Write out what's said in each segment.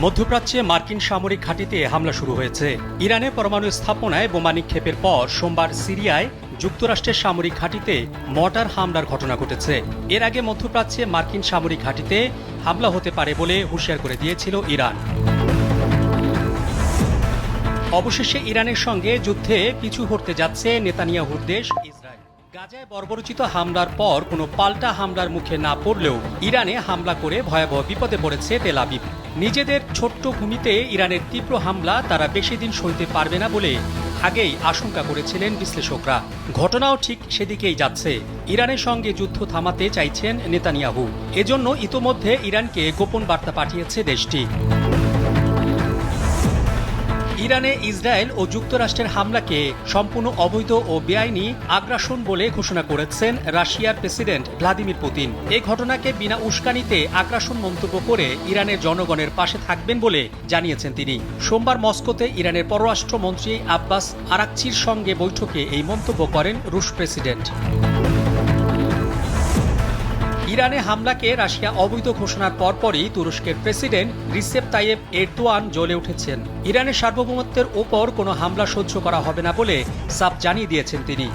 মধ্যপ্রাচ্যে মার্কিন সামরিক ঘাঁটিতে হামলা শুরু হয়েছে। ইরানে পরমাণু স্থাপনায় বোমা নিক্ষেপের পর সোমবার সিরিয়ায় যুক্তরাষ্ট্রের সামরিক ঘাঁটিতে মর্টার হামলার ঘটনা ঘটেছে। এর আগে মধ্যপ্রাচ্যে মার্কিন সামরিক ঘাঁটিতে হামলা হতে পারে বলে হুঁশিয়ার করে দিয়েছিল ইরান। অবশেষে ইরানের সঙ্গে যুদ্ধে পিছু হটতে যাচ্ছে নেতানিয়াহুর দেশ ইসরায়েল। গাজায় বর্বরোচিত হামলার পর কোনো পাল্টা হামলার মুখে না পড়লেও ইরানে হামলা করে ভয়াবহ বিপদে পড়েছে তেল আবিব। নিজেদের ছোট্ট ভূমিতে ইরানের তীব্র হামলা তারা বেশি দিন সইতে পারবে না বলে আগেই আশঙ্কা করেছিলেন বিশ্লেষকরা। ঘটনাও ঠিক সেদিকেই যাচ্ছে। ইরানের সঙ্গে যুদ্ধ থামাতে চাইছেন নেতানিয়াহু। এজন্য ইতোমধ্যে ইরানকে গোপন বার্তা পাঠিয়েছে দেশটি। ইরানে ইসরায়েল ও যুক্তরাষ্ট্রের হামলাকে সম্পূর্ণ অবৈধ ও বেআইনি আগ্রাসন বলে ঘোষণা করেছেন রাশিয়ার প্রেসিডেন্ট ভ্লাদিমির পুতিন। এই ঘটনাকে বিনা উস্কানিতে আগ্রাসন মন্তব্য করে ইরানের জনগণের পাশে থাকবেন বলে জানিয়েছেন তিনি। সোমবার মস্কোতে ইরানের পররাষ্ট্রমন্ত্রী আব্বাস আরাকচির সঙ্গে বৈঠকে এই মন্তব্য করেন রুশ প্রেসিডেন্ট। ইরানে হামলাকে রাশিয়া অবৈধ ঘোষণার পরপরই তুরস্কের প্রেসিডেন্ট রিসেপ তাইয়েপ এরদোয়ান জ্বলে উঠেছেন। ইরানের সার্বভৌমত্বের ওপর কোনো হামলা সহ্য করা হবে না বলে সাফ জানিয়ে দিয়েছেন তিনি।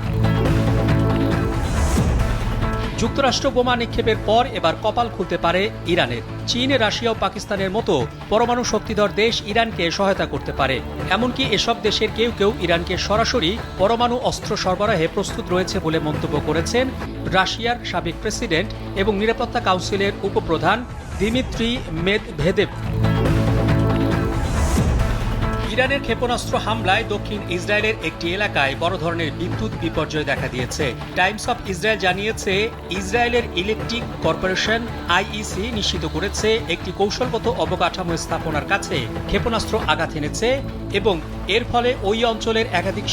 যুক্তরাষ্ট্র বোমা নিক্ষেপের পর এবার কপাল খুলতে পারে ইরানের। চীন, রাশিয়া ও পাকিস্তানের মতো পরমাণু শক্তিধর দেশ ইরানকে সহায়তা করতে পারে। এমনকি এসব দেশের কেউ কেউ ইরানকে সরাসরি পরমাণু অস্ত্র সরবরাহে প্রস্তুত রয়েছে বলে মন্তব্য করেছেন রাশিয়ার সাবেক প্রেসিডেন্ট এবং নিরাপত্তা কাউন্সিলের উপপ্রধান দিমিত্রি মেদভেদেভ। ইরানের ক্ষেপণাস্ত্র হামলায় দক্ষিণ ইসরায়েলের একটি এলাকায় বড় ধরনের বিদ্যুৎ বিপর্যয় দেখা দিয়েছে। টাইমস অফ ইসরায়েল জানিয়েছে, ইসরায়েলের ইলেকট্রিক কর্পোরেশন আইইসি নিশ্চিত করেছে একটি কৌশলগত অবকাঠামো স্থাপনার কাছে ক্ষেপণাস্ত্র আঘাত এনেছে এবং এর ফলে ওই অঞ্চলের একাধিক